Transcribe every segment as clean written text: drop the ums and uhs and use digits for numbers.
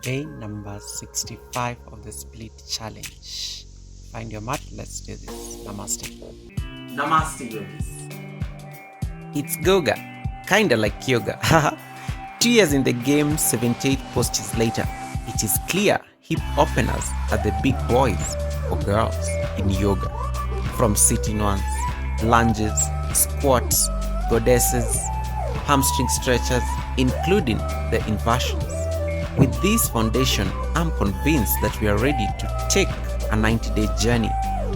Day number 65 of the split challenge. Find your mat, let's do this. Namaste. Namaste, yogis. It's Goga, kinda like yoga. 2 years in the game, 78 postures later. It is clear hip openers are the big boys or girls in yoga. From sitting ones, lunges, squats, goddesses, hamstring stretches, including the inversions. With this foundation, I'm convinced that we are ready to take a 90-day journey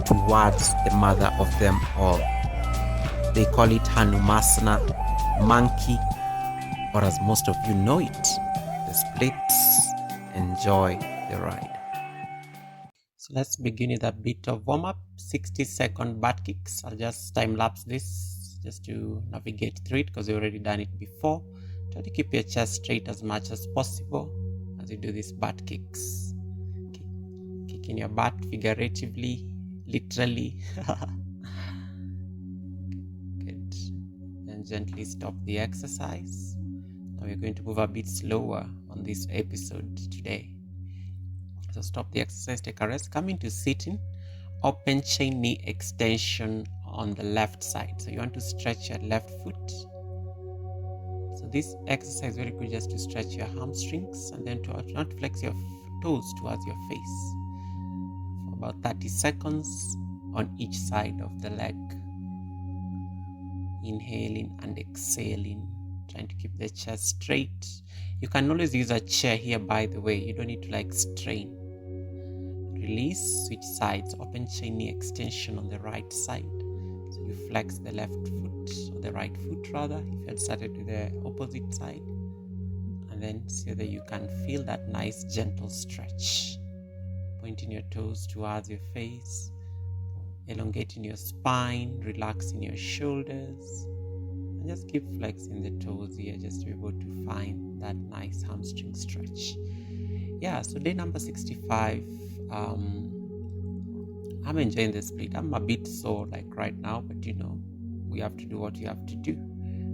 towards the mother of them all. They call it Hanumasana, monkey, or as most of you know it, the splits. Enjoy the ride. So let's begin with a bit of warm-up, 60-second butt kicks. I'll just time-lapse this just to navigate through it because we've already done it before. Try to keep your chest straight as much as possible as you do these butt kicks. Kicking your butt figuratively, literally. Good. Then gently stop the exercise. Now we're going to move a bit slower on this episode today. So stop the exercise, take a rest, come into sitting, open chain knee extension on the left side. So you want to stretch your left foot. So this exercise is very good just to stretch your hamstrings and then to not flex your toes towards your face for about 30 seconds on each side of the leg. Inhaling and exhaling, trying to keep the chest straight. You can always use a chair here, by the way. You don't need to strain. Release, switch sides, open chain knee extension on the right side. So you flex the left foot, or the right foot rather, if you had started with the opposite side. And then see that you can feel that nice gentle stretch. Pointing your toes towards your face, elongating your spine, relaxing your shoulders. And just keep flexing the toes here just to be able to find that nice hamstring stretch. Yeah, so day number 65. I'm enjoying the split. I'm a bit sore right now, but we have to do what we have to do.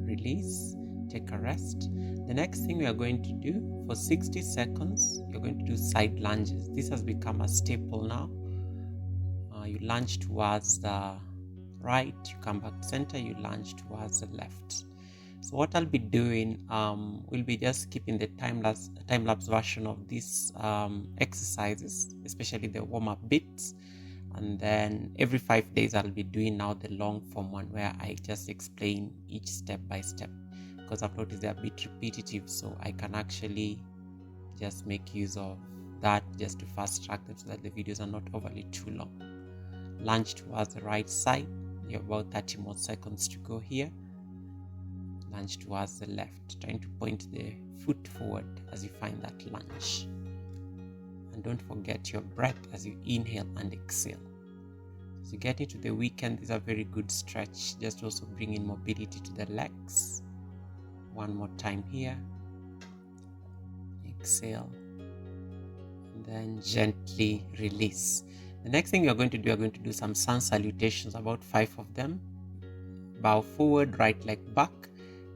Release, take a rest. The next thing we are going to do for 60 seconds, you're going to do side lunges. This has become a staple now. You lunge towards the right, you come back to center, you lunge towards the left. So what I'll be doing, we'll be just keeping the time-lapse version of these exercises, especially the warm-up bits. And then every 5 days I'll be doing now the long form one where I just explain each step by step, because I've noticed they're a bit repetitive, so I can actually just make use of that just to fast track them so that the videos are not overly too long. Lunge towards the right side. You have about 30 more seconds to go here. Lunge towards the left, trying to point the foot forward as you find that lunge. And don't forget your breath as you inhale and exhale. As you get into the weekend, these are very good stretch. Just also bring in mobility to the legs. One more time here. Exhale. And then gently release. The next thing you're going to do some sun salutations, about 5 of them. Bow forward, right leg back.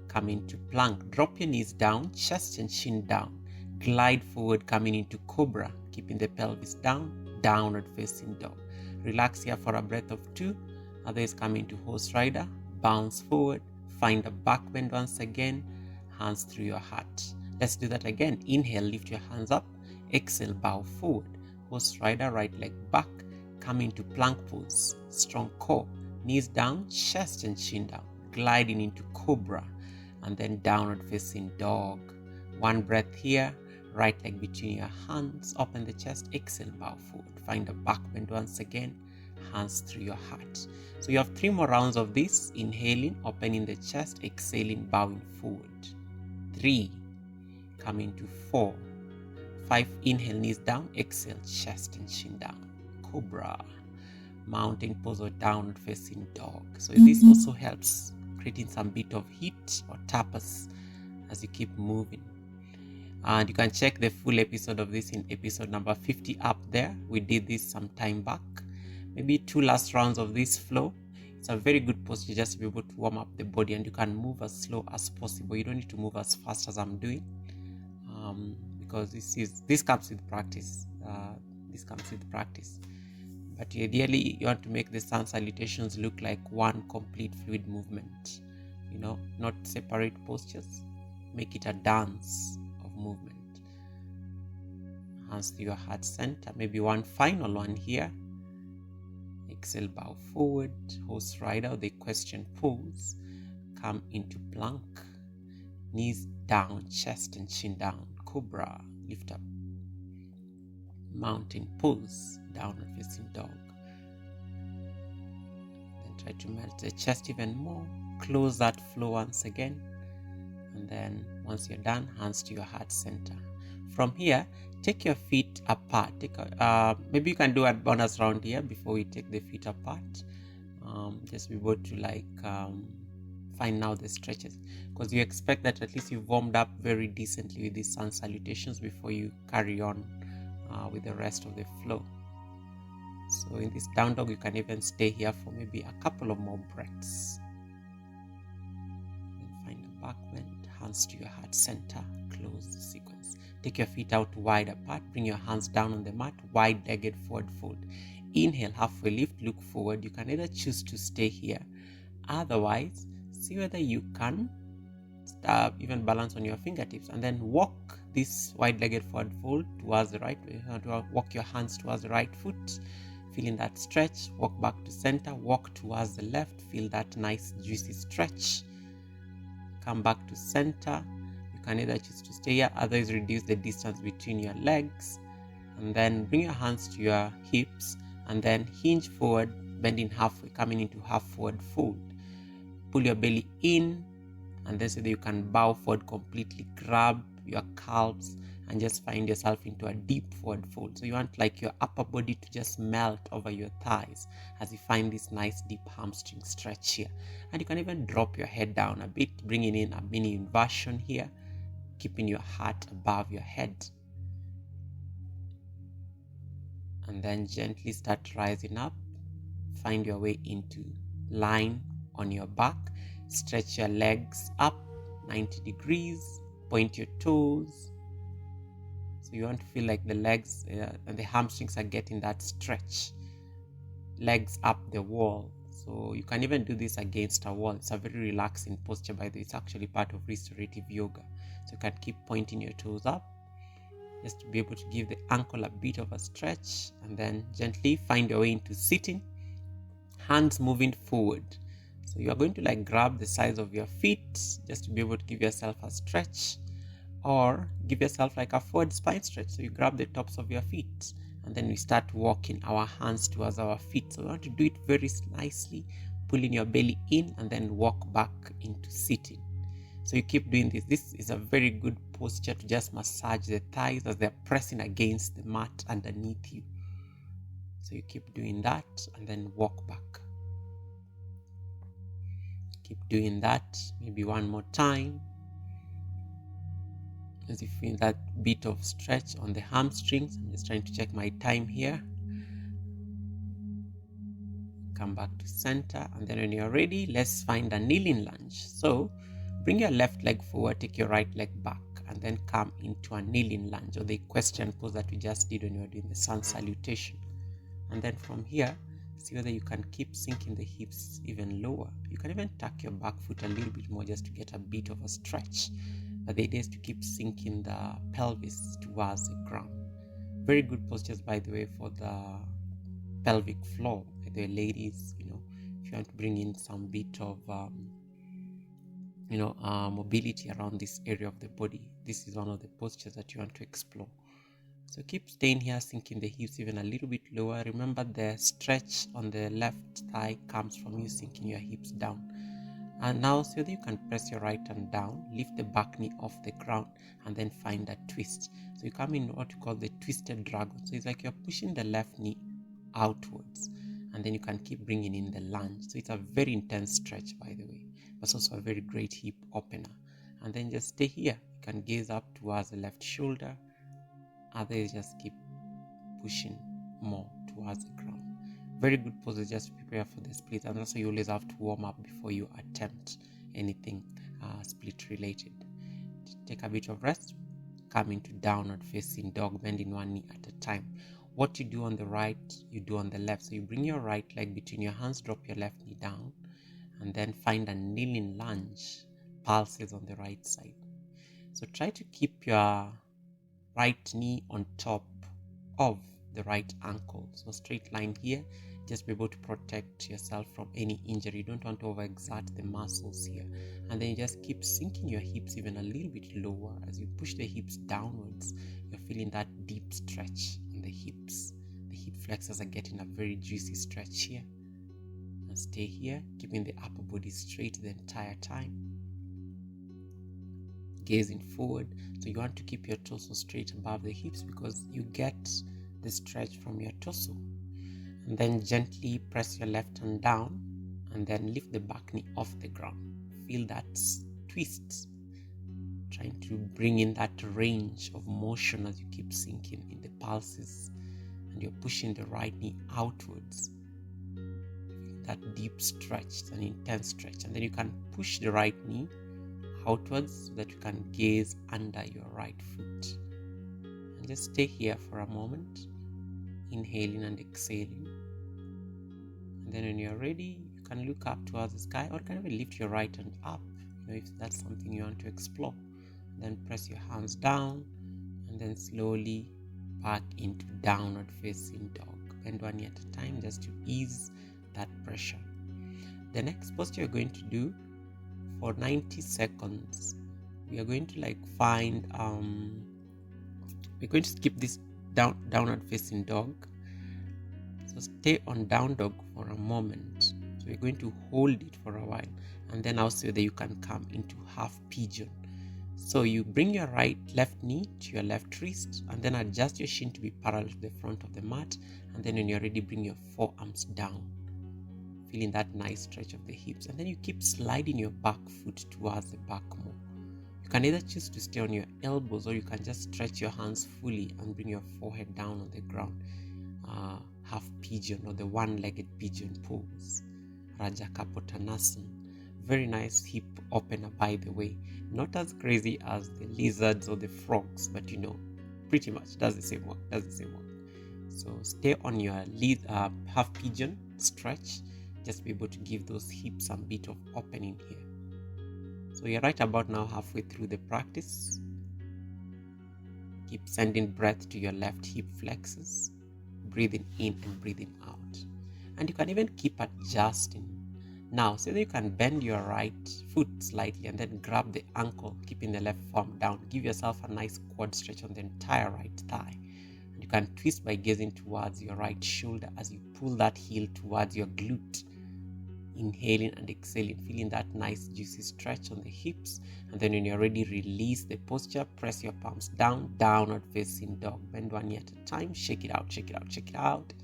Come into plank. Drop your knees down, chest and chin down. Glide forward, coming into cobra, keeping the pelvis down, downward facing dog. Relax here for a breath of 2. Others come into horse rider, bounce forward, find a back bend once again, hands through your heart. Let's do that again. Inhale, lift your hands up. Exhale, bow forward. Horse rider, right leg back, come into plank pose, strong core, knees down, chest and chin down, gliding into cobra, and then downward facing dog. One breath here, right leg between your hands, open the chest, exhale, bow forward. Find a back bend once again, hands through your heart. So you have 3 more rounds of this. Inhaling, opening the chest, exhaling, bowing forward. 3, coming to 4. 5, inhale, knees down, exhale, chest and chin down. Cobra, mountain pose or downward facing dog. So this also helps creating some bit of heat or tapas as you keep moving. And you can check the full episode of this in episode number 50 up there. We did this some time back. Maybe 2 last rounds of this flow. It's a very good posture just to be able to warm up the body, and you can move as slow as possible. You don't need to move as fast as I'm doing. because this comes with practice. But ideally, you want to make the sun salutations look like one complete fluid movement. Not separate postures. Make it a dance of movement. Hands to your heart center. Maybe one final one here. Exhale, bow forward, horse rider, the question pose. Come into plank. Knees down, chest and chin down. Cobra, lift up. Mountain pose, downward facing dog. Then try to melt the chest even more. Close that flow once again. And then once you're done, hands to your heart center. From here, take your feet apart. Maybe you can do a bonus round here before we take the feet apart. Just be able to find now the stretches, because you expect that at least you've warmed up very decently with these sun salutations before you carry on with the rest of the flow. So in this down dog, you can even stay here for maybe a couple of more breaths. Then find a back bend, hands to your heart center, close the sequence. Take your feet out wide apart, bring your hands down on the mat, wide-legged forward fold. Inhale, halfway lift, look forward. You can either choose to stay here. Otherwise, see whether you can even balance on your fingertips and then walk this wide-legged forward fold towards the right way. Walk your hands towards the right foot, feeling that stretch. Walk back to center, walk towards the left, feel that nice juicy stretch. Come back to center. You can either choose to stay here, otherwise reduce the distance between your legs, and then bring your hands to your hips and then hinge forward, bending halfway, coming into half forward fold. Pull your belly in, and then so that you can bow forward completely. Grab your calves and just find yourself into a deep forward fold. So you want like your upper body to just melt over your thighs as you find this nice deep hamstring stretch here. And you can even drop your head down a bit, bringing in a mini inversion here, keeping your heart above your head. And then gently start rising up. Find your way into lying on your back. Stretch your legs up 90 degrees. Point your toes. So you want to feel like the legs and the hamstrings are getting that stretch. Legs up the wall. So you can even do this against a wall. It's a very relaxing posture, by the way. It's actually part of restorative yoga. So you can keep pointing your toes up, just to be able to give the ankle a bit of a stretch, and then gently find your way into sitting. Hands moving forward. So you are going to grab the sides of your feet just to be able to give yourself a stretch, or give yourself a forward spine stretch. So you grab the tops of your feet and then we start walking our hands towards our feet. So we want to do it very nicely, pulling your belly in and then walk back into sitting. So you keep doing this. This is a very good posture to just massage the thighs as they're pressing against the mat underneath you. So you keep doing that and then walk back. Keep doing that maybe one more time. As you feel that bit of stretch on the hamstrings. I'm just trying to check my time here. Come back to center, and then when you're ready, let's find a kneeling lunge. So bring your left leg forward, take your right leg back, and then come into a kneeling lunge, or the equestrian pose that we just did when you were doing the sun salutation. And then from here, see whether you can keep sinking the hips even lower. You can even tuck your back foot a little bit more just to get a bit of a stretch. But the idea is to keep sinking the pelvis towards the ground. Very good postures, by the way, for the pelvic floor. The ladies, if you want to bring in some bit of mobility around this area of the body, this is one of the postures that you want to explore. So keep staying here, sinking the hips even a little bit lower. Remember, the stretch on the left thigh comes from you sinking your hips down. And now, so that you can press your right hand down, lift the back knee off the ground, and then find a twist. So you come in what you call the twisted dragon. So it's like you're pushing the left knee outwards, and then you can keep bringing in the lunge. So it's a very intense stretch, by the way, but it's also a very great hip opener. And then just stay here. You can gaze up towards the left shoulder. Others just keep pushing more towards the ground. Very good poses just to prepare for the split, and also you always have to warm up before you attempt anything split related. Take a bit of rest, come into downward facing dog, bending one knee at a time. What you do on the right, you do on the left. So you bring your right leg between your hands, drop your left knee down, and then find a kneeling lunge, pulses on the right side. So try to keep your right knee on top of the right ankle. So straight line here, just be able to protect yourself from any injury. You don't want to overexert the muscles here. And then you just keep sinking your hips even a little bit lower. As you push the hips downwards, you're feeling that deep stretch in the hips. The hip flexors are getting a very juicy stretch here. And stay here, keeping the upper body straight the entire time. Gazing forward. So you want to keep your torso straight above the hips because you get the stretch from your torso. And then gently press your left hand down and then lift the back knee off the ground. Feel that twist. Trying to bring in that range of motion as you keep sinking in the pulses and you're pushing the right knee outwards. That deep stretch, an intense stretch. And then you can push the right knee outwards so that you can gaze under your right foot. And just stay here for a moment, inhaling and exhaling. And then when you're ready, you can look up towards the sky or can even lift your right hand up, if that's something you want to explore. And then press your hands down and then slowly back into downward facing dog. Bend one knee at a time just to ease that pressure. The next posture you're going to do for 90 seconds, we are going to find we're going to skip this downward facing dog. So stay on down dog for a moment. So we're going to hold it for a while and then also that you can come into half pigeon. So you bring your left knee to your left wrist and then adjust your shin to be parallel to the front of the mat, and then when you're ready, bring your forearms down, feeling that nice stretch of the hips, and then you keep sliding your back foot towards the back more. You can either choose to stay on your elbows or you can just stretch your hands fully and bring your forehead down on the ground. Half pigeon or the one-legged pigeon pose, Rajakapotanasana. Very nice hip opener, by the way. Not as crazy as the lizards or the frogs, but pretty much does the same work. So stay on your half pigeon stretch. Just be able to give those hips some bit of opening here. So you're right about now halfway through the practice. Keep sending breath to your left hip flexors, breathing in and breathing out. And you can even keep adjusting. Now, so that you can bend your right foot slightly and then grab the ankle, keeping the left arm down. Give yourself a nice quad stretch on the entire right thigh. And you can twist by gazing towards your right shoulder as you pull that heel towards your glute. Inhaling and exhaling, feeling that nice juicy stretch on the hips. And then when you're ready, release the posture, press your palms down, downward facing dog. Bend one knee at a time, shake it out.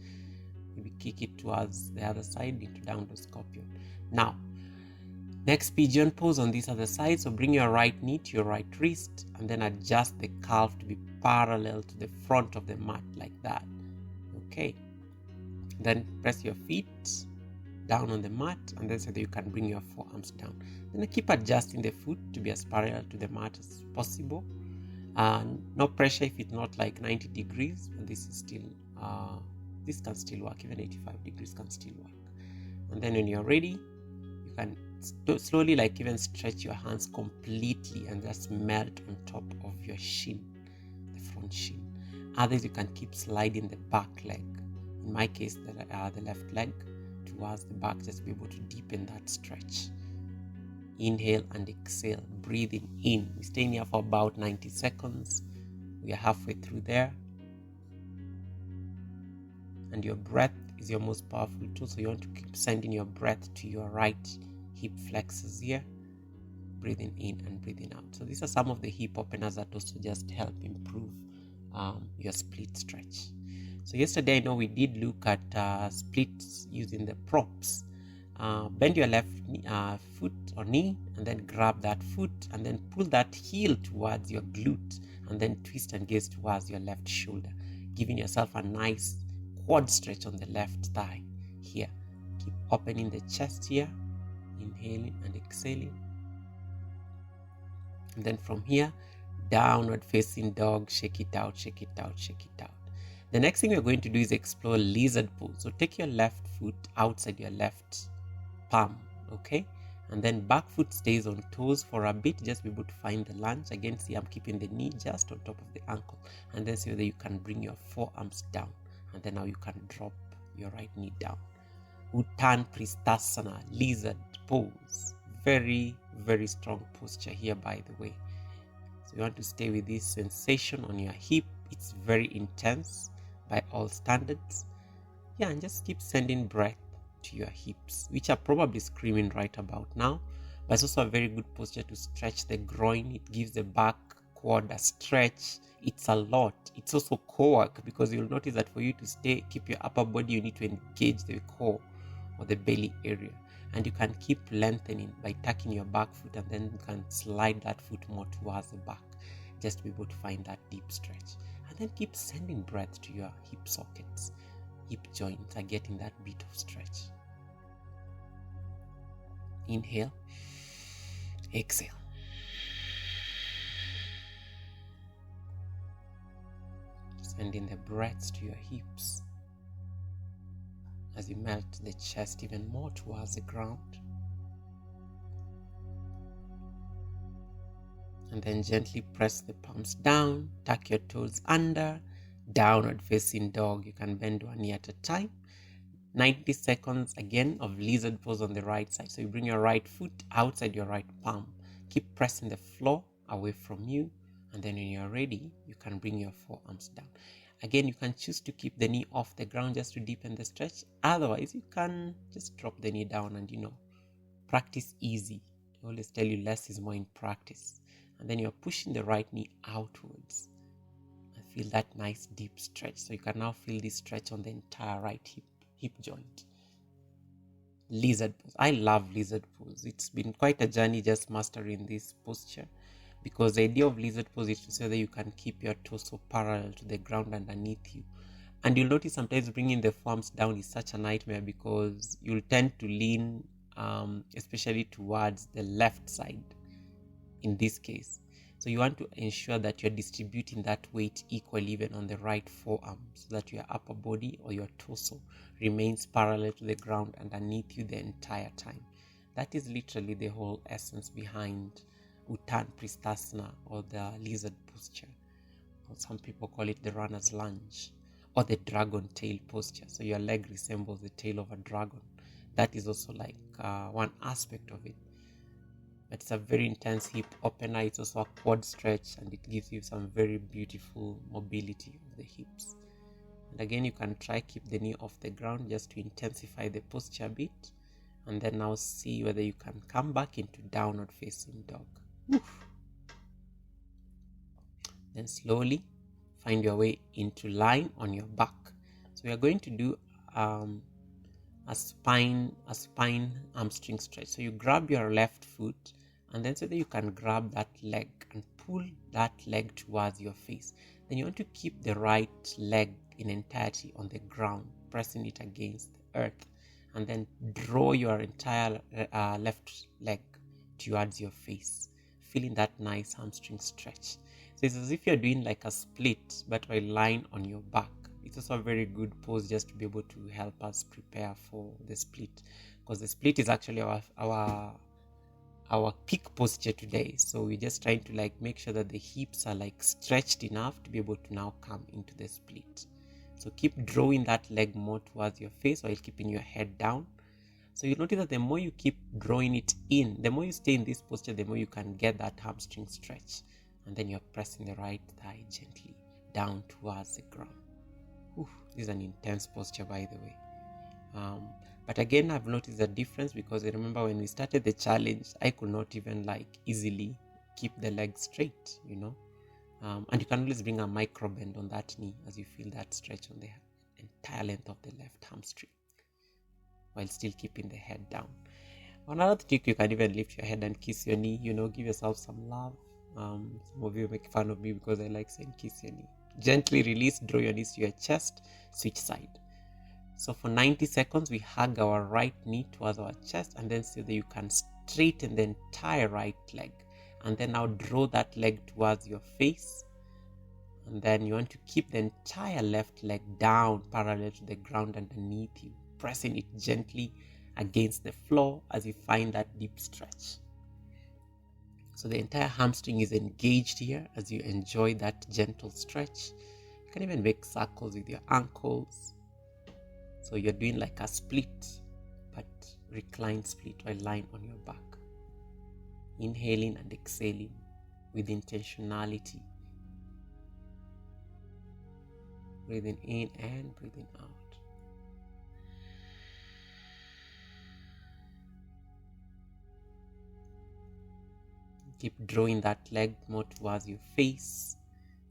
Maybe kick it towards the other side into downward scorpion. Now, next pigeon pose on this other side. So bring your right knee to your right wrist and then adjust the calf to be parallel to the front of the mat like that. Okay. Then press your feet down on the mat and then so that you can bring your forearms down. Then keep adjusting the foot to be as parallel to the mat as possible. No pressure if it's not 90 degrees, but this is still this can still work. Even 85 degrees can still work. And then when you're ready, you can slowly even stretch your hands completely and just melt on top of your shin, the front shin. Others you can keep sliding the back leg. In my case, the left leg towards the back, just be able to deepen that stretch. Inhale and exhale, breathing in. We stay in here for about 90 seconds. We are halfway through there. And your breath is your most powerful tool, so you want to keep sending your breath to your right hip flexors here, breathing in and breathing out. So these are some of the hip openers that also just help improve your split stretch. So yesterday I know we did look at splits using the props. Bend your left foot or knee and then grab that foot and then pull that heel towards your glute and then twist and gaze towards your left shoulder, giving yourself a nice quad stretch on the left thigh here. Keep opening the chest here, inhaling and exhaling. And then from here, downward facing dog, shake it out, shake it out, shake it out. The next thing we're going to do is explore lizard pose. So take your left foot outside your left palm, okay? And then back foot stays on toes for a bit, just be able to find the lunge. Again, see I'm keeping the knee just on top of the ankle. And then see whether you can bring your forearms down. And then now you can drop your right knee down. Uttan Pristasana, lizard pose. Very, very strong posture here, by the way. So you want to stay with this sensation on your hip. It's very intense by all standards. Yeah, and just keep sending breath to your hips, which are probably screaming right about now. But it's also a very good posture to stretch the groin. It gives the back quad a stretch. It's a lot. It's also core work, because you'll notice that for you to keep your upper body, you need to engage the core or the belly area. And you can keep lengthening by tucking your back foot, and then you can slide that foot more towards the back, just to be able to find that deep stretch. And then keep sending breath to your hip sockets. Hip joints are getting that bit of stretch. Inhale, exhale. Sending the breaths to your hips as you melt the chest even more towards the ground. And then gently press the palms down, tuck your toes under, downward facing dog. You can bend one knee at a time. 90 seconds again of lizard pose on the right side. So you bring your right foot outside your right palm. Keep pressing the floor away from you. And then when you're ready, you can bring your forearms down. Again, you can choose to keep the knee off the ground just to deepen the stretch. Otherwise, you can just drop the knee down and, practice easy. I always tell you less is more in practice. And then you're pushing the right knee outwards. And feel that nice deep stretch. So you can now feel this stretch on the entire right hip joint. Lizard pose. I love lizard pose. It's been quite a journey just mastering this posture, because the idea of lizard pose is to say that you can keep your torso parallel to the ground underneath you. And you'll notice sometimes bringing the forearms down is such a nightmare, because you'll tend to lean especially towards the left side in this case. So you want to ensure that you're distributing that weight equally even on the right forearm, so that your upper body or your torso remains parallel to the ground underneath you the entire time. That is literally the whole essence behind Uttan Pristasana, or the lizard posture, or some people call it the runner's lunge, or the dragon tail posture. So your leg resembles the tail of a dragon. That is also like one aspect of it. But it's a very intense hip opener. It's also a quad stretch, and it gives you some very beautiful mobility of the hips. And again, you can try keep the knee off the ground just to intensify the posture a bit. And then now see whether you can come back into downward facing dog. Oof. Then slowly find your way into lying on your back. So we are going to do a spine hamstring stretch. So you grab your left foot, and then so that you can grab that leg and pull that leg towards your face. Then you want to keep the right leg in entirety on the ground, pressing it against the earth, and then draw your entire left leg towards your face, feeling that nice hamstring stretch. So it's as if you're doing like a split, but while lying on your back. It's also a very good pose just to be able to help us prepare for the split, because the split is actually our peak posture today. So we're just trying to make sure that the hips are stretched enough to be able to now come into the split. So keep drawing that leg more towards your face while keeping your head down. So you notice that the more you keep drawing it in, the more you stay in this posture, the more you can get that hamstring stretch. And then you're pressing the right thigh gently down towards the ground. This is an intense posture, by the way. But again, I've noticed a difference, because I remember when we started the challenge, I could not even easily keep the leg straight, and you can always bring a micro bend on that knee as you feel that stretch on the entire length of the left hamstring, while still keeping the head down. Another trick, you can even lift your head and kiss your knee, give yourself some love. Some of you make fun of me because I like saying kiss your knee. Gently release, draw your knees to your chest, switch side. So for 90 seconds, we hug our right knee towards our chest, and then so that you can straighten the entire right leg. And then now draw that leg towards your face. And then you want to keep the entire left leg down parallel to the ground underneath you, pressing it gently against the floor as you find that deep stretch. So the entire hamstring is engaged here as you enjoy that gentle stretch. You can even make circles with your ankles. So you're doing like a split, but reclined split or lying on your back. Inhaling and exhaling with intentionality. Breathing in and breathing out. Keep drawing that leg more towards your face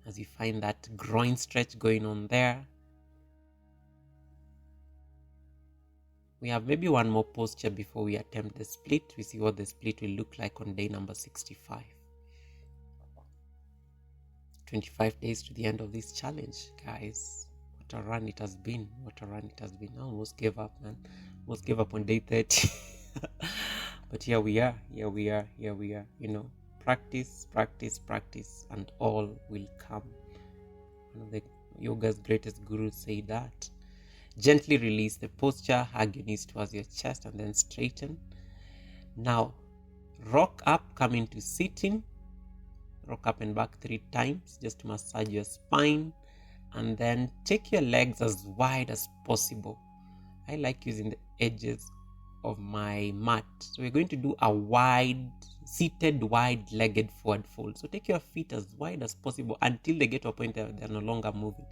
as you find that groin stretch going on there. We have maybe one more posture before we attempt the split. We see what the split will look like on day number 65. 25 days to the end of this challenge, guys. What a run it has been. What a run it has been. I almost gave up, man. Almost gave up on day 30. But here we are. Practice, and all will come. One of the yoga's greatest gurus say that. Gently release the posture, hug your knees towards your chest, and then straighten. Now, rock up, come into sitting. Rock up and back 3 times just to massage your spine. And then take your legs as wide as possible. I like using the edges of my mat. So we're going to do a seated wide-legged forward fold. So take your feet as wide as possible until they get to a point that they're no longer moving.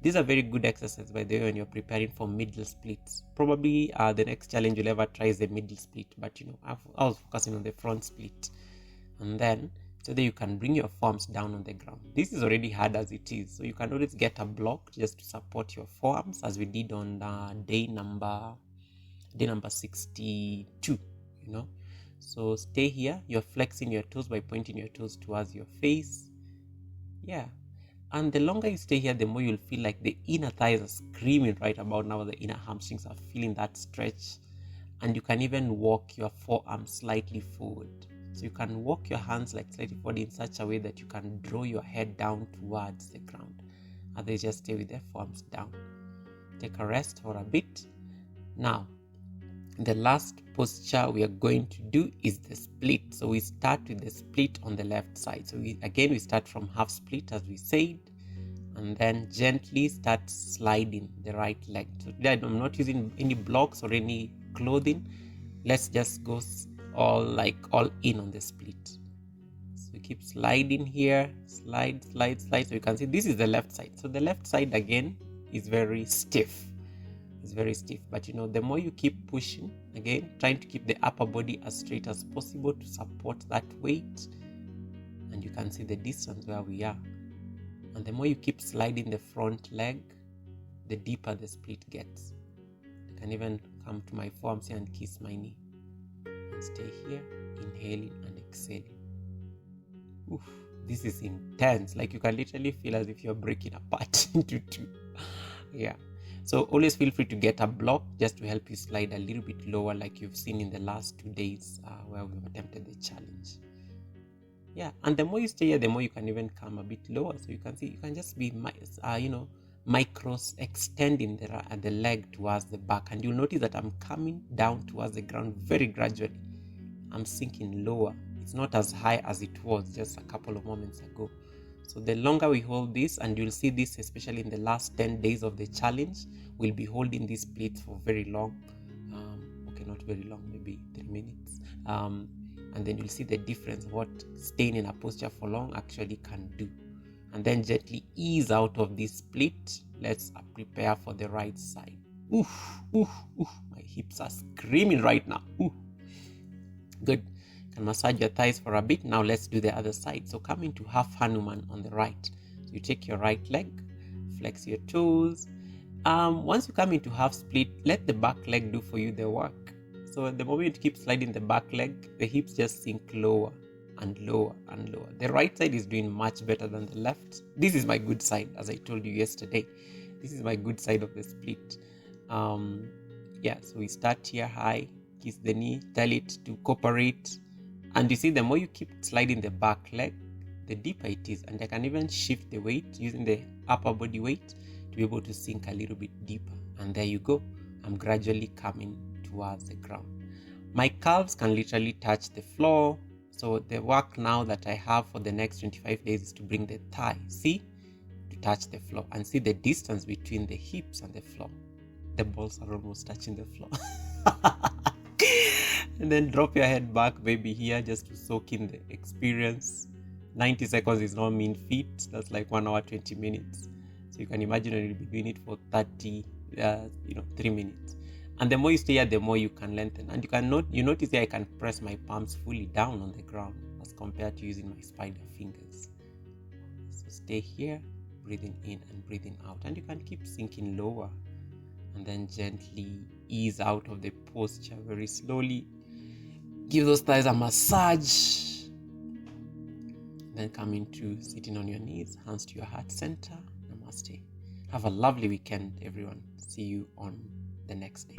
These are very good exercises, by the way, when you're preparing for middle splits. Probably the next challenge you'll ever try is the middle split, but I was focusing on the front split. And then so that you can bring your forearms down on the ground. This is already hard as it is, so you can always get a block just to support your forearms, as we did on day number 62. So stay here. You're flexing your toes by pointing your toes towards your face. And the longer you stay here, the more you'll feel like the inner thighs are screaming right about now. The inner hamstrings are feeling that stretch, and you can even walk your forearms slightly forward. So you can walk your hands like slightly forward in such a way that you can draw your head down towards the ground. Others just stay with their forearms down. Take a rest for a bit. Now, the last posture we are going to do is the split. So we start with the split on the left side. So we start from half split as we said, and then gently start sliding the right leg. So today I'm not using any blocks or any clothing. Let's just go all in on the split. So we keep sliding here, slide. So you can see this is the left side. So the left side again is very stiff. It's very stiff, but the more you keep pushing, again trying to keep the upper body as straight as possible to support that weight, and you can see the distance where we are. And the more you keep sliding the front leg, the deeper the split gets. You can even come to my forearms here and kiss my knee. And stay here, inhaling and exhaling. Oof, this is intense. Like you can literally feel as if you're breaking apart into two. So always feel free to get a block just to help you slide a little bit lower, like you've seen in the last 2 days where we've attempted the challenge. And the more you stay here, the more you can even come a bit lower. So you can see, you can just be micros extending the leg towards the back, and you'll notice that I'm coming down towards the ground very gradually. I'm sinking lower. It's not as high as it was just a couple of moments ago. So the longer we hold this, and you'll see this especially in the last 10 days of the challenge, we'll be holding these splits for very long. Not very long, maybe 3 minutes. And then you'll see the difference, what staying in a posture for long actually can do. And then gently ease out of this split. Let's prepare for the right side. Oof. My hips are screaming right now. Good. You can massage your thighs for a bit. Now let's do the other side. So come into half Hanuman on the right. So you take your right leg, flex your toes. Once you come into half split, let the back leg do for you the work. So the moment you keep sliding the back leg, the hips just sink lower and lower and lower. The right side is doing much better than the left. This is my good side, as I told you yesterday. This is my good side of the split. So we start here high, kiss the knee, tell it to cooperate, And you see, the more you keep sliding the back leg, the deeper it is. And I can even shift the weight using the upper body weight to be able to sink a little bit deeper. And there you go. I'm gradually coming towards the ground. My calves can literally touch the floor. So the work now that I have for the next 25 days is to bring the thigh, see, to touch the floor, and see the distance between the hips and the floor. The balls are almost touching the floor. And then drop your head back, maybe here, just to soak in the experience. 90 seconds is not mean feet. That's like 1 hour, 20 minutes. So you can imagine you'll be doing it for 3 minutes. And the more you stay here, the more you can lengthen. And you notice here I can press my palms fully down on the ground as compared to using my spider fingers. So stay here, breathing in and breathing out. And you can keep sinking lower. And then gently ease out of the posture very slowly. Give those thighs a massage. Then come into sitting on your knees, hands to your heart center. Namaste. Have a lovely weekend, everyone. See you on the next day.